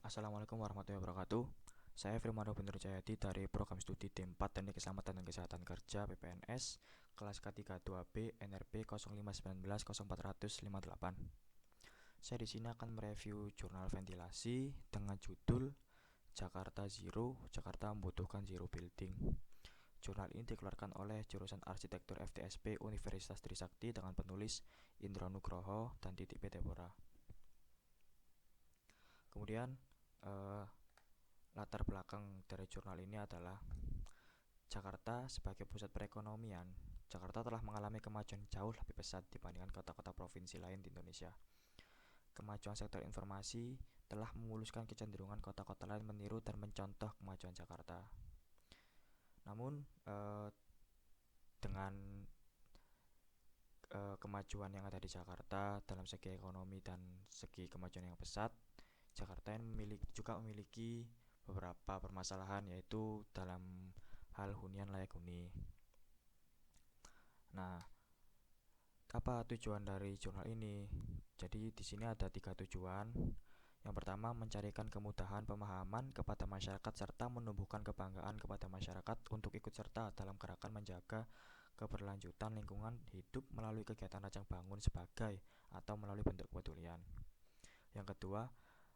Assalamualaikum warahmatullahi wabarakatuh. Saya Firmando Bener Jayadi dari Program Studi D4 Teknik Keselamatan dan Kesehatan Kerja PPNS kelas K32B NRP 051904058. Saya di sini akan mereview jurnal ventilasi dengan judul Jakarta Zero, Jakarta Membutuhkan Zero Building. Jurnal ini dikeluarkan oleh jurusan Arsitektur FTSP Universitas Trisakti dengan penulis Indra Nugroho dan Titik P. Deborah. Kemudian latar belakang dari jurnal ini adalah Jakarta sebagai pusat perekonomian. Jakarta telah mengalami kemajuan jauh lebih pesat dibandingkan kota-kota provinsi lain di Indonesia. Kemajuan sektor informasi telah memuluskan kecenderungan kota-kota lain meniru dan mencontoh kemajuan Jakarta. Namun dengan kemajuan yang ada di Jakarta dalam segi ekonomi dan segi kemajuan yang pesat, Jakarta juga memiliki beberapa permasalahan, yaitu dalam hal hunian layak huni. Nah, apa tujuan dari jurnal ini? Jadi di sini ada 3 tujuan. Yang pertama, mencarikan kemudahan pemahaman kepada masyarakat serta menumbuhkan kebanggaan kepada masyarakat untuk ikut serta dalam gerakan menjaga keberlanjutan lingkungan hidup melalui kegiatan rajang bangun sebagai atau melalui bentuk kepedulian. Yang kedua,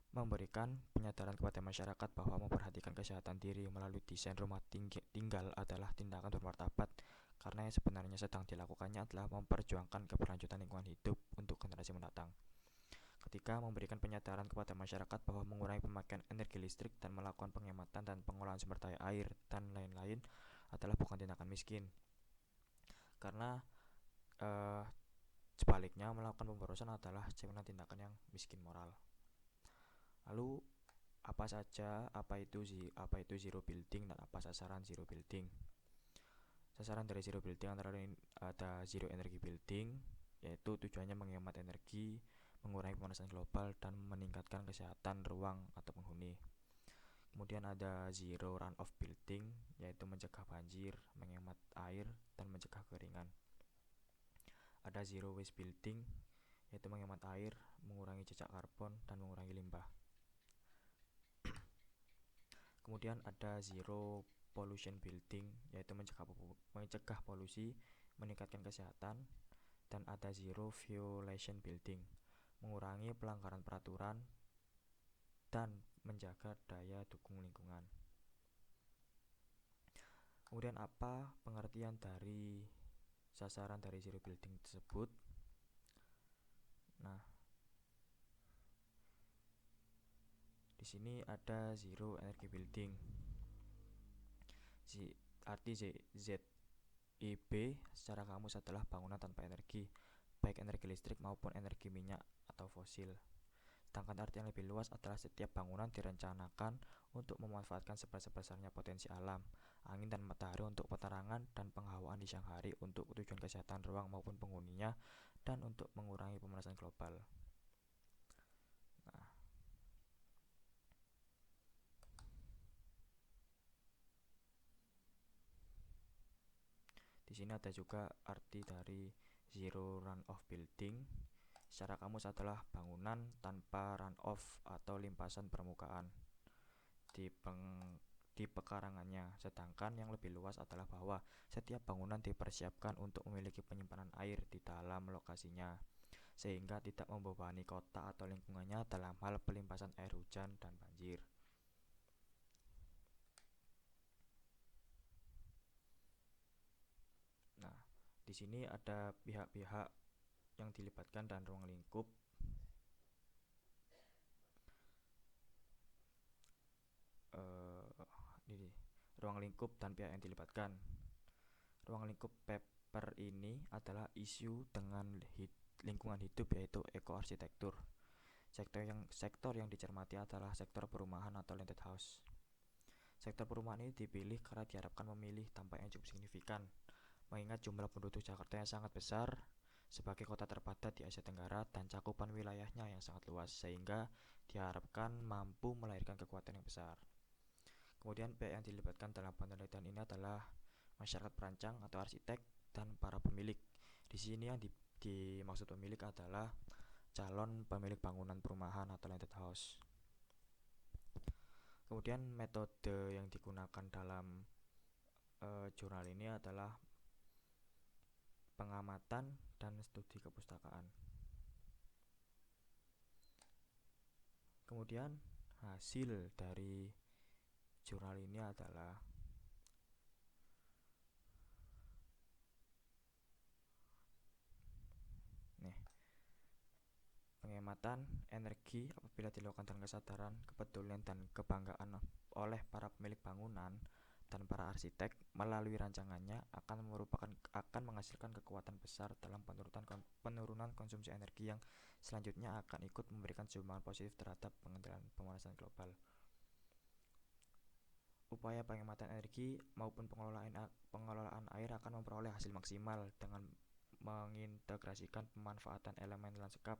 memberikan penyadaran kepada masyarakat bahwa memperhatikan kesehatan diri melalui desain rumah tinggal adalah tindakan bermartabat, karena yang sebenarnya sedang dilakukannya adalah memperjuangkan keberlanjutan lingkungan hidup untuk generasi mendatang. Ketiga, memberikan penyadaran kepada masyarakat bahwa mengurangi pemakaian energi listrik dan melakukan penghematan dan pengolahan sumber daya air dan lain-lain adalah bukan tindakan miskin, karena sebaliknya melakukan pemborosan adalah cerminan tindakan yang miskin moral. Lalu apa itu zero building dan apa sasaran zero building? Sasaran dari zero building antara lain ada zero energy building, yaitu tujuannya menghemat energi, mengurangi pemanasan global dan meningkatkan kesehatan ruang atau penghuni. Kemudian ada zero runoff building, yaitu mencegah banjir, menghemat air dan mencegah kekeringan. Ada zero waste building, yaitu menghemat air, mengurangi jejak karbon dan mengurangi limbah. Kemudian ada zero pollution building, yaitu mencegah polusi, meningkatkan kesehatan. Dan ada zero violation building, mengurangi pelanggaran peraturan dan menjaga daya dukung lingkungan. Kemudian apa pengertian dari sasaran dari zero building tersebut? Nah, di sini ada zero energy building. Arti ZEB secara kamus adalah bangunan tanpa energi, baik energi listrik maupun energi minyak atau fosil. Sedangkan arti yang lebih luas adalah setiap bangunan direncanakan untuk memanfaatkan sebesar-besarnya potensi alam, angin dan matahari untuk penerangan dan penghawaan di siang hari untuk tujuan kesehatan ruang maupun penghuninya dan untuk mengurangi pemanasan global. Nah, di sini ada juga arti dari zero runoff building. Secara kamus adalah bangunan tanpa runoff atau limpasan permukaan di pekarangannya. Sedangkan yang lebih luas adalah bahwa setiap bangunan dipersiapkan untuk memiliki penyimpanan air di dalam lokasinya, sehingga tidak membebani kota atau lingkungannya dalam hal pelimpasan air hujan dan banjir. Nah, di sini ada pihak-pihak yang dilibatkan dan ruang lingkup. Ini ruang lingkup dan pihak yang dilibatkan. Ruang lingkup paper ini adalah isu dengan lingkungan hidup, yaitu ekoarsitektur. Sektor yang dicermati adalah sektor perumahan atau landed house. Sektor perumahan ini dipilih karena diharapkan memilih dampak yang cukup signifikan, mengingat jumlah penduduk Jakarta yang sangat besar sebagai kota terpadat di Asia Tenggara dan cakupan wilayahnya yang sangat luas, sehingga diharapkan mampu melahirkan kekuatan yang besar. Kemudian pihak yang dilibatkan dalam penelitian ini adalah masyarakat perancang atau arsitek dan para pemilik. Di sini yang dimaksud pemilik adalah calon pemilik bangunan perumahan atau landed house. Kemudian metode yang digunakan dalam jurnal ini adalah pengamatan dan studi kepustakaan. Kemudian hasil dari jurnal ini adalah penghematan energi apabila dilakukan dengan kesadaran, kepedulian, dan kebanggaan oleh para pemilik bangunan dan para arsitek melalui rancangannya akan menghasilkan kekuatan besar dalam penurunan konsumsi energi yang selanjutnya akan ikut memberikan sumbangan positif terhadap pengendalian pemanasan global. Upaya penghematan energi maupun pengelolaan air akan memperoleh hasil maksimal dengan mengintegrasikan pemanfaatan elemen lanskap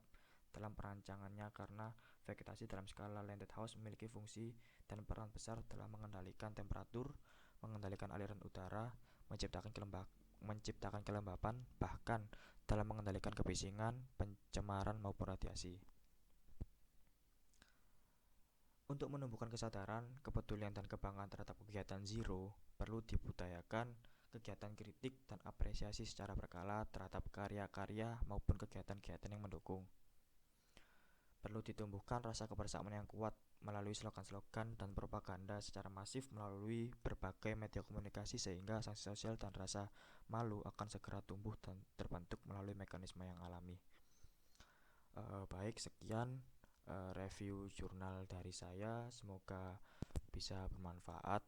dalam perancangannya, karena vegetasi dalam skala landed house memiliki fungsi dan peran besar dalam mengendalikan temperatur, mengendalikan aliran udara, menciptakan kelembapan, bahkan dalam mengendalikan kebisingan, pencemaran maupun radiasi. Untuk menumbuhkan kesadaran, kepedulian, dan kebanggaan terhadap kegiatan zero, perlu dibudayakan kegiatan kritik dan apresiasi secara berkala terhadap karya-karya maupun kegiatan-kegiatan yang mendukung. Perlu ditumbuhkan rasa kebersamaan yang kuat melalui slogan-slogan dan propaganda secara masif melalui berbagai media komunikasi, sehingga sanksi sosial dan rasa malu akan segera tumbuh dan terbentuk melalui mekanisme yang alami. Baik, sekian review jurnal dari saya. Semoga bisa bermanfaat.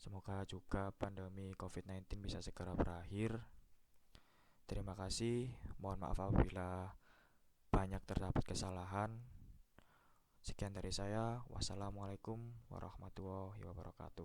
Semoga juga pandemi COVID-19 bisa segera berakhir. Terima kasih. Mohon maaf apabila banyak terdapat kesalahan. Sekian dari saya. Wassalamualaikum warahmatullahi wabarakatuh.